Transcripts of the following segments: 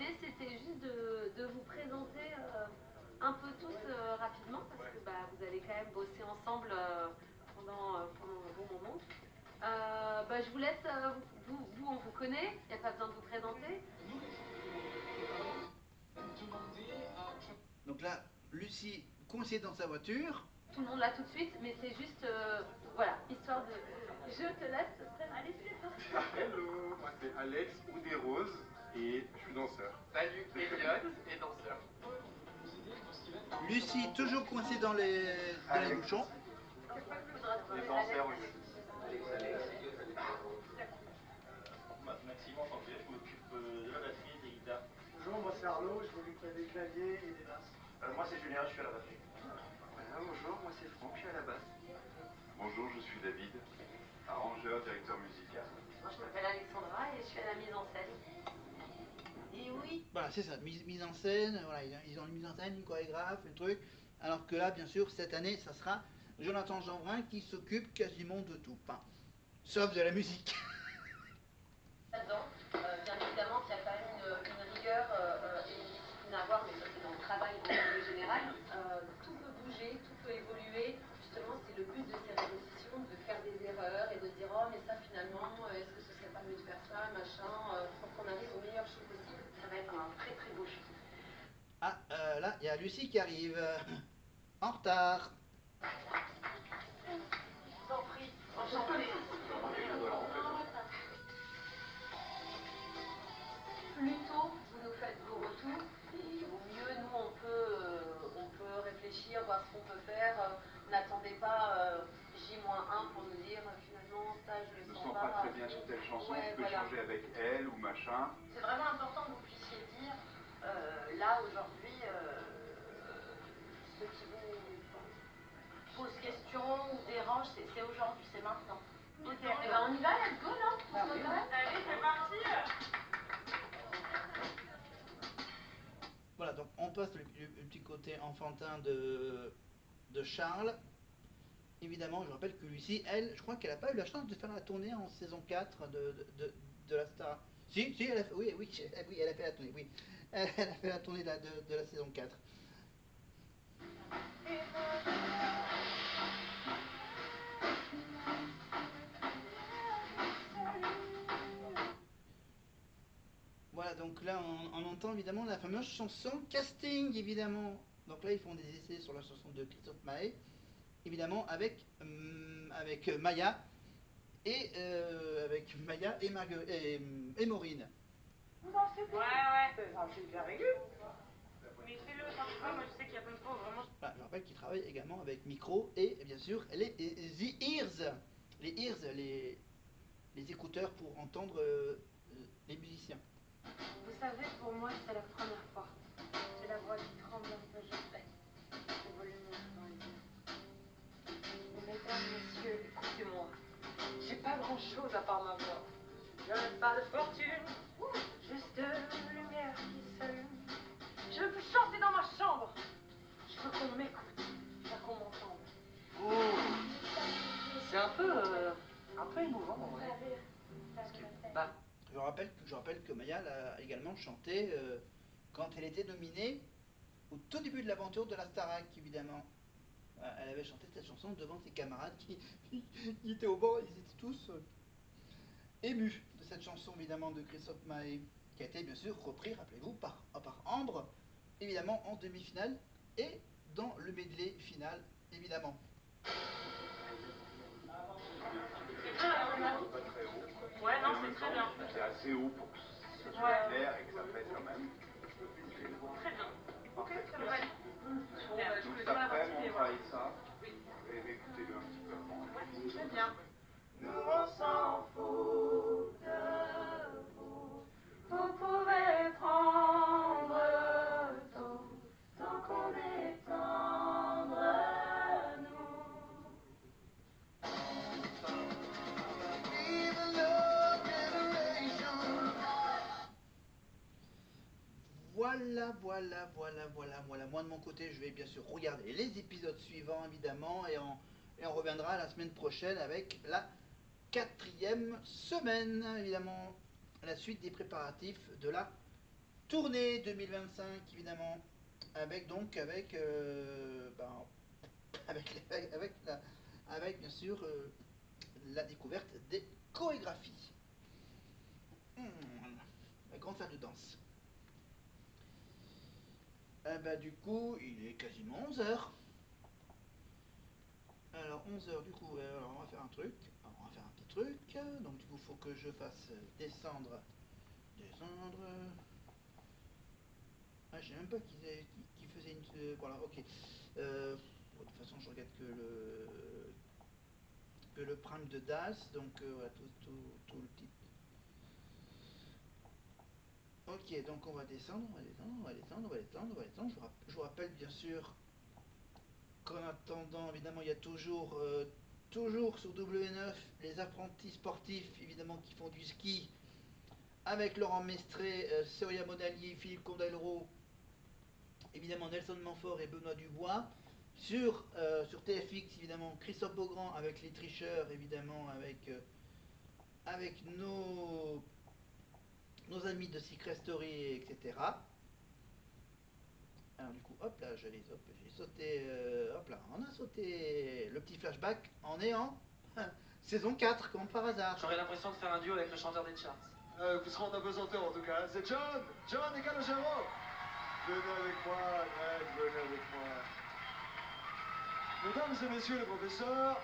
l'idée c'était juste de vous présenter un peu tous rapidement, parce que bah, vous allez quand même bosser ensemble pendant un bon moment. Bah, je vous laisse, vous on vous connaît, il n'y a pas besoin de vous présenter. Donc là, Lucie coincée dans sa voiture. Tout le monde là tout de suite, mais c'est juste, voilà, histoire de... Je te laisse, allez c'est parti. Hello, moi c'est Alex ou des Roses et je suis danseur. Salut, Elliot et danseur. Lucie toujours coincée dans les bouchons. Les danseurs aussi. Maxime, enchanté, je m'occupe de la batterie et des guitares. Bonjour, moi c'est Arnaud, je m'occupe des claviers et des basses. Moi c'est Julien, je suis à la batterie. Bonjour, moi c'est Franck, je suis à la basse. Bonjour, je suis David, arrangeur, directeur musical. Moi je m'appelle Alexandra et je suis à la mise en scène. Et oui. Voilà, c'est ça, mise en scène, voilà, ils ont une mise en scène, une chorégraphe, un truc. Alors que là, bien sûr, cette année, ça sera Jonathan Jeanbrun qui s'occupe quasiment de tout, enfin, sauf de la musique. Là-dedans, bien évidemment qu'il y a quand même une rigueur et une discipline à avoir, mais ça c'est dans le travail en règle générale. Tout peut bouger, tout peut évoluer. Justement, c'est le but de ces répétitions, de faire des erreurs et de dire oh mais ça finalement, est-ce que ce serait pas mieux de faire ça, machin, pour qu'on arrive au meilleur show possible. Ça va être un très très beau show. Ah, là, il y a Lucie qui arrive, en retard. Je vous en prie, enchantée. Plus tôt vous nous faites vos retours, et au mieux nous on peut réfléchir, voir ce qu'on peut faire. N'attendez pas J-1 pour nous dire finalement ça je le Je me sens sens pas très bien sur telle chanson, Ouais, je peux voilà. échanger avec elle ou machin. C'est vraiment important que vous puissiez dire là aujourd'hui ce qui vous pose question ou dérange, c'est aujourd'hui, c'est maintenant. Ok, et ben on y va, let's go, non? Allez, c'est parti. Voilà, donc on passe le petit côté enfantin de Charles. Évidemment, je rappelle que Lucie, elle, je crois qu'elle n'a pas eu la chance de faire la tournée en saison 4 de la Star. Si, elle a fait, oui, elle a fait la tournée, oui. Elle a fait la tournée de la saison 4. Voilà, donc là, on entend évidemment la fameuse chanson casting, évidemment. Donc là, ils font des essais sur la chanson de Christophe Maé, évidemment, avec Maya et Maureen. Vous en faites? Ouais. C'est bien réglé. Mais fais-le, t'inquiète pas, moi je sais qu'il y a plein de fois où vraiment. Voilà, je rappelle qu'ils travaillent également avec Micro et bien sûr The Ears. Les Ears, les écouteurs pour entendre les musiciens. Vous savez, pour moi, c'est la première fois. J'ai la voix qui tremble un peu, je sais. Le volume dans les yeux. Mesdames, messieurs, écoutez-moi. J'ai pas grand-chose à part ma voix. Je n'ai pas de fortune, juste une lumière qui s'allume. Je veux chanter dans ma chambre. Je veux qu'on m'écoute, pas qu'on m'entende. Oh, c'est un peu émouvant en vrai. Parce que, bah, Je rappelle que Maya l'a également chanté quand elle était nominée au tout début de l'aventure de la Starac, évidemment. Elle avait chanté cette chanson devant ses camarades qui étaient au bord, ils étaient tous émus de cette chanson, évidemment, de Christophe Maé, qui a été bien sûr repris, rappelez-vous, par Ambre, évidemment, en demi-finale, et dans le medley final, évidemment. Ouais, non, c'est très bien. C'est assez haut pour que ce soit clair et que ça pète quand même. Très bien. Ok, ça me va. Donc cet après-midi, on travaille ça. Et écoutez-le un petit peu avant. Très bien. Nous on s'en fout de vous. Vous pouvez prendre tout, tant qu'on est tendre, nous. Voilà. Moi de mon côté, je vais bien sûr regarder les épisodes suivants, évidemment, et on reviendra la semaine prochaine avec la 4e semaine, évidemment, la suite des préparatifs de la tournée 2025 évidemment, avec donc avec bien sûr la découverte des chorégraphies. La grande salle de danse. Du coup, il est quasiment 11h. Alors 11h du coup, alors on va faire un truc. Alors, on va faire un petit truc. Donc du coup, il faut que je fasse descendre. Ah, je sais même pas qui faisait une. Voilà, ok. De toute façon, je regarde que le prime de DAS, donc voilà, tout le petit. Ok, donc on va descendre. Je vous rappelle bien sûr qu'en attendant, évidemment, il y a toujours sur W9 les apprentis sportifs, évidemment, qui font du ski avec Laurent Mestré, Soria Monalier, Philippe Condalro, évidemment Nelson Manfort et Benoît Dubois. Sur TFX, évidemment, Christophe Beaugrand avec les tricheurs, évidemment, avec nos amis de Secret Story, etc. Alors du coup, hop là, j'ai sauté, hop là, on a sauté le petit flashback en néant. Saison 4, comme par hasard. J'aurais l'impression de faire un duo avec le chanteur des charts. Vous serez en apesanteur en tout cas. C'est John et Calogero. Venez avec moi, Greg, venez avec moi. Mesdames et messieurs les professeurs,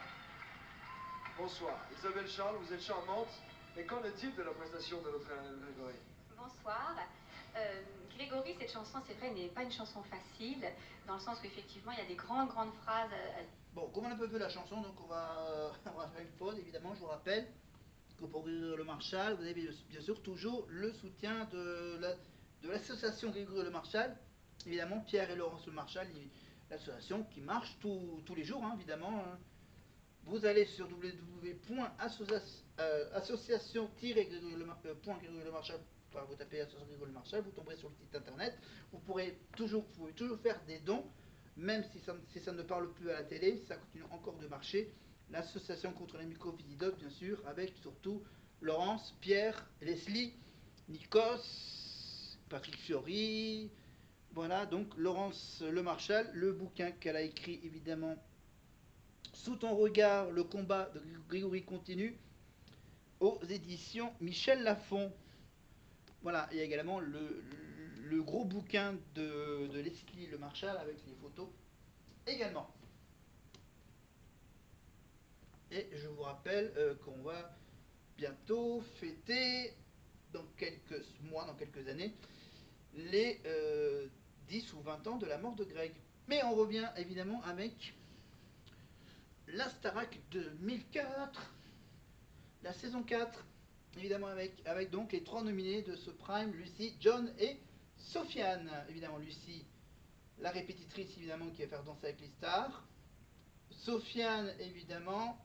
bonsoir. Isabelle Charles, vous êtes charmante. Mais qu'en est-il de la prestation de notre Grégory? Bonsoir. Grégory, cette chanson, c'est vrai, n'est pas une chanson facile, dans le sens où effectivement, il y a des grandes phrases. Bon, comme on a peu vu la chanson, donc on va faire une pause, évidemment, je vous rappelle que pour Grégory Le Marchal, vous avez bien sûr toujours le soutien de l'association Grégory Le Marchal, évidemment, Pierre et Laurence Le Marchal, l'association qui marche tous les jours, hein, évidemment. Hein. Vous allez sur www.association-Grégory-Le-Marchal, vous tapez association Grégory Le Marchal, vous tomberez sur le site internet. Vous pouvez toujours faire des dons, même si ça ne parle plus à la télé, si ça continue encore de marcher. L'association contre les mycophysidotes, bien sûr, avec surtout Laurence, Pierre, Leslie, Nikos, Patrick Fiori. Voilà, donc Laurence Le Marchal, le bouquin qu'elle a écrit évidemment Sous ton regard, le combat de Grégory continue, aux éditions Michel Lafon. Voilà, il y a également le gros bouquin de Leslie Le Marchal avec les photos également. Et je vous rappelle qu'on va bientôt fêter, dans quelques mois, dans quelques années, les 10 ou 20 ans de la mort de Greg. Mais on revient évidemment avec la Starac 2004, la saison 4, évidemment avec donc les 3 nominés de ce prime, Lucie, John et Sofiane. Évidemment Lucie, la répétitrice évidemment qui va faire Danser avec les stars. Sofiane évidemment,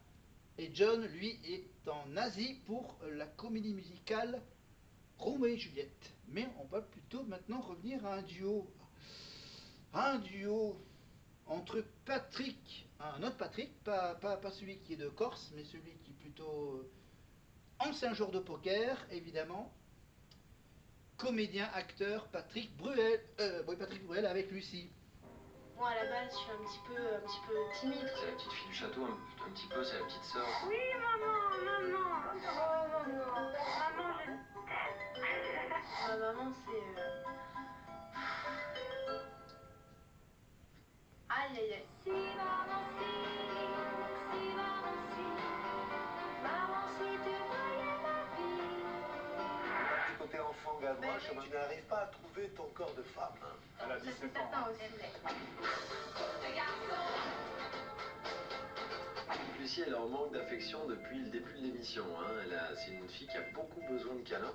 et John lui est en Asie pour la comédie musicale Roméo et Juliette. Mais on va plutôt maintenant revenir à un duo entre Patrick, un autre Patrick, pas celui qui est de Corse, mais celui qui est plutôt ancien joueur de poker, évidemment. Comédien, acteur, Patrick Bruel avec Lucie. Moi, à la base, je suis un petit peu timide. C'est la petite fille du château, un petit peu, c'est la petite sœur. Oui, maman. Oh, maman. Maman, je t'aime. Ma maman, c'est... Aïe, aïe, aïe. Si maman, si tu voyais ma vie. Un petit côté enfant gavroche, tu n'arrives pas à trouver ton corps de femme. Elle a 17 ans. Aussi. Lucie, elle est en manque d'affection depuis le début de l'émission. Hein. C'est une fille qui a beaucoup besoin de câlins.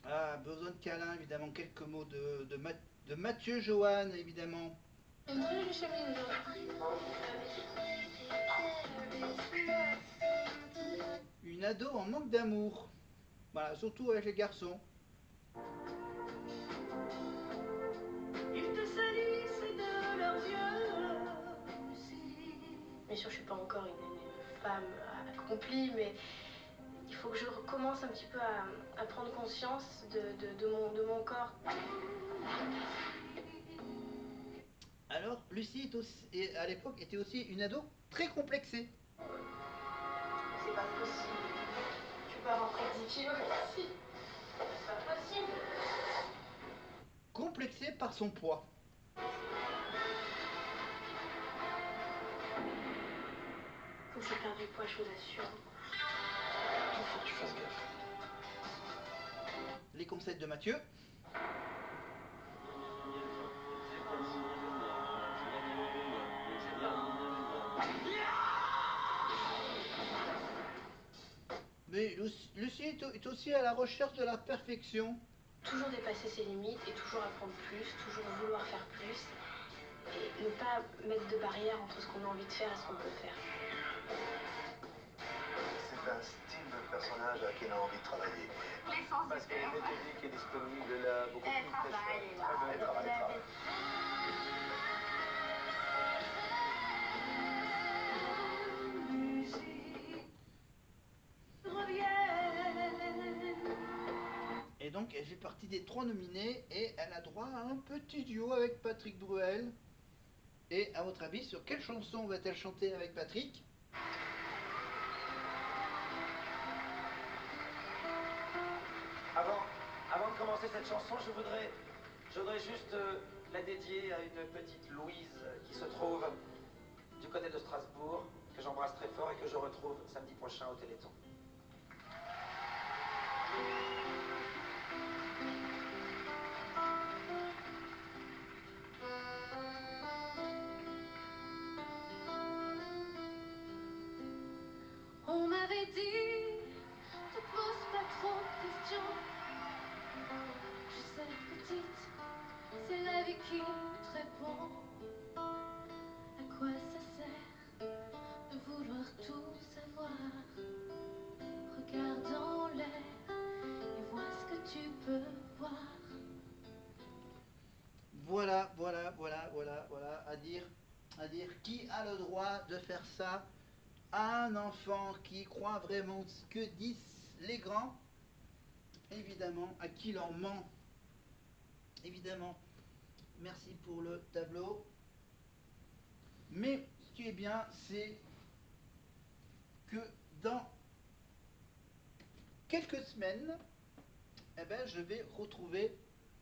Ah, besoin de câlin, évidemment. Quelques mots de Mathieu Johan, évidemment. Une très jolie chemise Une ado en manque d'amour. Voilà, surtout avec les garçons. Ils te salissent de leurs yeux. Bien sûr, je suis pas encore une femme accomplie, mais faut que je recommence un petit peu à prendre conscience de mon corps. Alors, Lucie est aussi, à l'époque était aussi une ado très complexée. C'est pas possible. Tu peux avoir pris 10 kilos ici. C'est pas possible. Complexée par son poids. Faut que je perde du poids, je vous assure. Il faut que tu fasses gaffe. Les conseils de Mathieu. Mais Lucie est aussi à la recherche de la perfection. Toujours dépasser ses limites et toujours apprendre plus, toujours vouloir faire plus. Et ne pas mettre de barrière entre ce qu'on a envie de faire et ce qu'on peut faire. C'est un style de personnage à qui elle a envie de travailler. Parce qu'elle est méthodique et disponible, elle a beaucoup de fraîcheur. Elle travaille. Et donc elle fait partie des 3 nominés et elle a droit à un petit duo avec Patrick Bruel. Et à votre avis, sur quelle chanson va-t-elle chanter avec Patrick? Avant de commencer cette chanson, je voudrais juste la dédier à une petite Louise qui se trouve du côté de Strasbourg, que j'embrasse très fort et que je retrouve samedi prochain au Téléthon. On m'avait dit, te pose pas trop de questions. Je sais, petite, c'est la vie qui te répond. À quoi ça sert de vouloir tout savoir? Regarde en l'air et vois ce que tu peux voir. Voilà, à dire qui a le droit de faire ça à un enfant qui croit vraiment ce que disent les grands. Évidemment, à qui l'on ment. Évidemment, merci pour le tableau. Mais ce qui est bien, c'est que dans quelques semaines, eh ben, je vais retrouver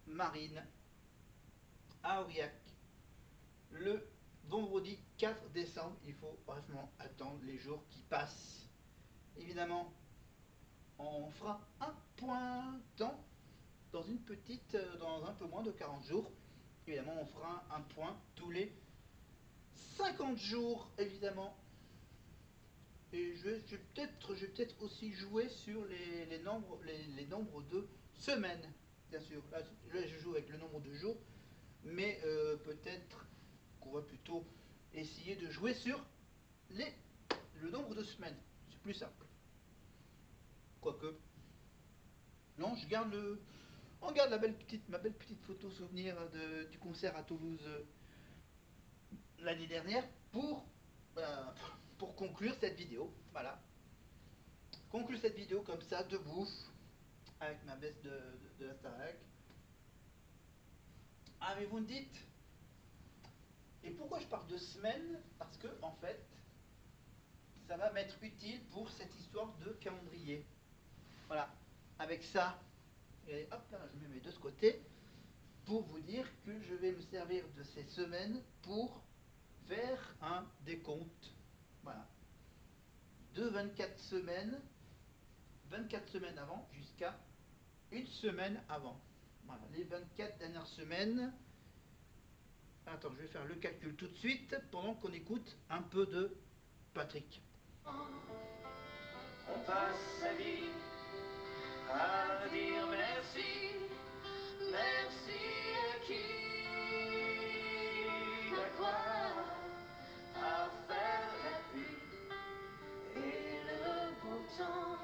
Marine à Aurillac le vendredi 4 décembre. Il faut vraiment attendre les jours qui passent. Évidemment, on fera un point dans une petite, dans un peu moins de 40 jours. Évidemment, on fera un point tous les 50 jours, évidemment. Et je vais peut-être aussi jouer sur les nombres de semaines, bien sûr. Là, je joue avec le nombre de jours, mais peut-être qu'on va plutôt essayer de jouer sur le nombre de semaines. C'est plus simple. Quoique. Non, on garde ma belle petite photo souvenir du concert à Toulouse l'année dernière pour conclure cette vidéo. Voilà. Conclure cette vidéo comme ça, debout, avec ma veste de la Starac. Ah, mais vous me dites, et pourquoi je parle de semaine? Parce que, en fait, ça va m'être utile pour cette histoire de calendrier. Voilà. Avec ça, et hop là, je me mets de ce côté pour vous dire que je vais me servir de ces semaines pour faire un décompte. Voilà. De 24 semaines avant jusqu'à une semaine avant. Voilà, les 24 dernières semaines. Attends, je vais faire le calcul tout de suite pendant qu'on écoute un peu de Patrick. On passe sa vie à dire merci, merci à qui, à quoi, à faire la pluie et le beau temps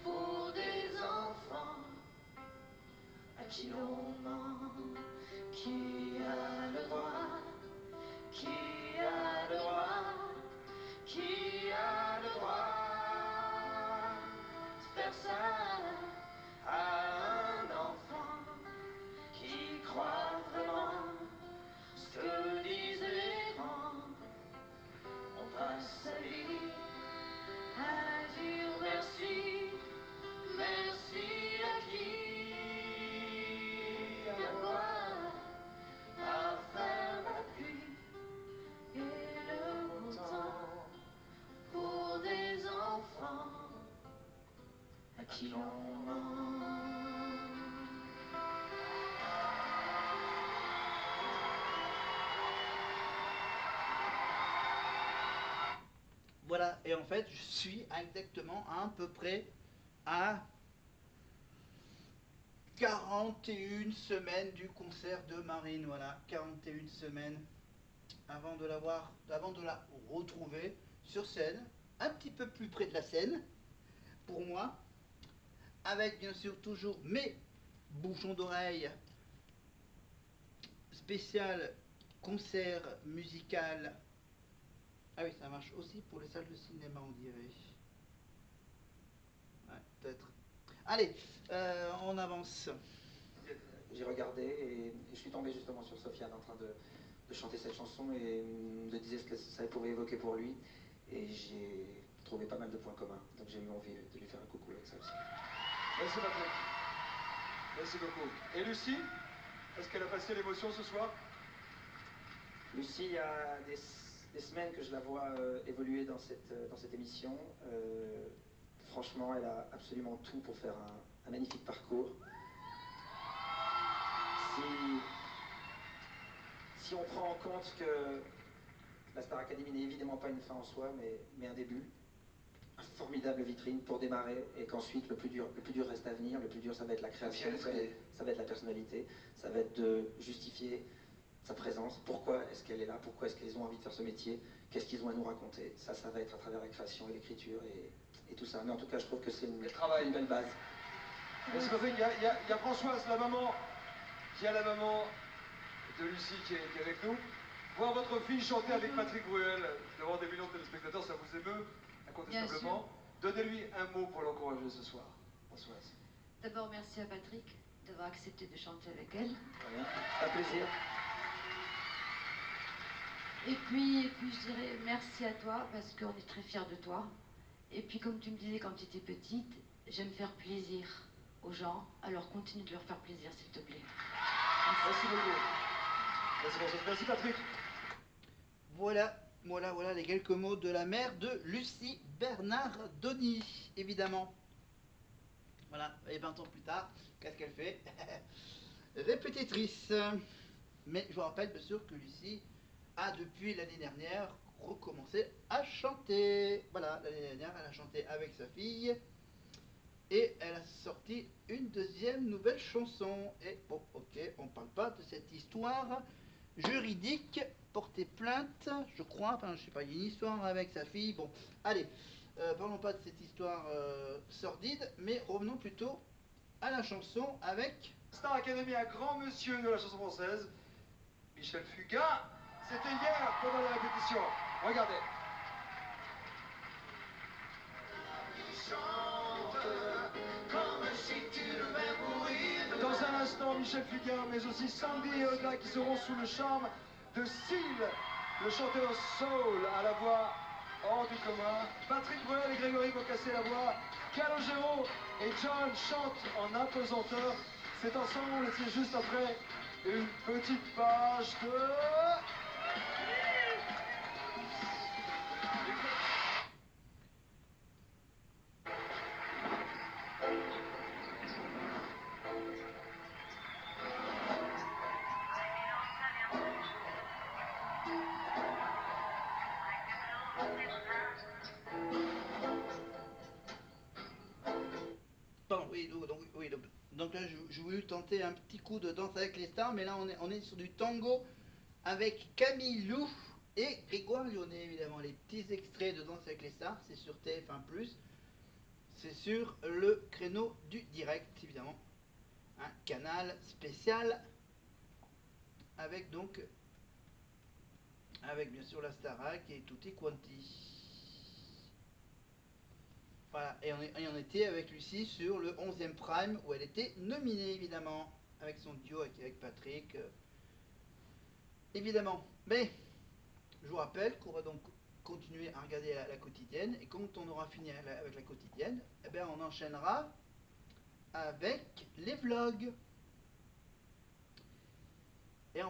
pour des enfants à qui l'on ment, qui a le droit, qui a le droit, qui a le droit. Voilà, et en fait, je suis exactement à peu près à 41 semaines du concert de Marine, voilà, 41 semaines avant de la retrouver sur scène, un petit peu plus près de la scène, pour moi, avec bien sûr toujours mes bouchons d'oreille spécial concert musical. Ah oui, ça marche aussi pour les salles de cinéma, on dirait. Ouais, peut-être. Allez, on avance. J'ai regardé et je suis tombé justement sur Sofiane en train de chanter cette chanson et me disait ce que ça pouvait évoquer pour lui. Et j'ai trouvé pas mal de points communs. Donc j'ai eu envie de lui faire un coucou avec ça aussi. Merci Patrick. Merci beaucoup. Et Lucie, est-ce qu'elle a passé l'émotion ce soir? Lucie, il y a des semaines que je la vois évoluer dans cette émission. Franchement, elle a absolument tout pour faire un magnifique parcours. Si on prend en compte que la Star Academy n'est évidemment pas une fin en soi, mais un début, une formidable vitrine pour démarrer, et qu'ensuite le plus dur reste à venir. Le plus dur, ça va être la création, ça va être la personnalité, ça va être de justifier sa présence. Pourquoi est-ce qu'elle est là? Pourquoi est-ce qu'ils ont envie de faire ce métier? Qu'est-ce qu'ils ont à nous raconter? Ça va être à travers la création et l'écriture et tout ça. Mais en tout cas, je trouve que c'est une belle base. Merci Patrick. Il y a Françoise, la maman de Lucie qui est avec nous. Voir votre fille chanter avec Patrick Bruel devant des millions de téléspectateurs, ça vous émeut incontestablement. Donnez-lui un mot pour l'encourager ce soir, Françoise. D'abord, merci à Patrick d'avoir accepté de chanter avec elle. Voilà. Un plaisir. Et puis je dirais merci à toi parce qu'on est très fiers de toi. Et puis comme tu me disais quand tu étais petite, j'aime faire plaisir aux gens, alors continue de leur faire plaisir s'il te plaît. Merci beaucoup. Merci Françoise. Merci Patrick. Voilà les quelques mots de la mère de Lucie Bernardoni, évidemment. Voilà, et 20 ans plus tard, qu'est-ce qu'elle fait? Répétitrice. Mais je vous rappelle bien sûr que Lucie a depuis l'année dernière recommencé à chanter. Voilà, l'année dernière, elle a chanté avec sa fille. Et elle a sorti une deuxième nouvelle chanson. Et bon, ok, on parle pas de cette histoire juridique, porter plainte, je crois, enfin je sais pas, il y a une histoire avec sa fille. Bon, allez, parlons pas de cette histoire sordide, mais revenons plutôt à la chanson avec Star Academy, un grand monsieur de la chanson française, Michel Fugain. C'était hier pendant la répétition. Regardez. Dans un instant, Michel Fugain, mais aussi Sandy et Oda qui seront sous le charme de Seal, le chanteur soul à la voix hors du commun. Patrick Bruel et Grégory Bocassé à la voix. Calogero et John chantent en apesanteur. C'est ensemble, c'est juste après une petite page de... Donc là, je voulais tenter un petit coup de Danse avec les stars, mais là, on est sur du tango avec Camille Lou et Grégoire Lyonnais, évidemment. Les petits extraits de Danse avec les stars, c'est sur TF1+. C'est sur le créneau du direct, évidemment. Un canal spécial avec bien sûr la Starac et tutti quanti. Voilà, et on était avec Lucie sur le 11e Prime où elle était nominée, évidemment, avec son duo avec Patrick. Évidemment. Mais je vous rappelle qu'on va donc continuer à regarder la quotidienne, et quand on aura fini avec la quotidienne, eh bien on enchaînera avec les vlogs.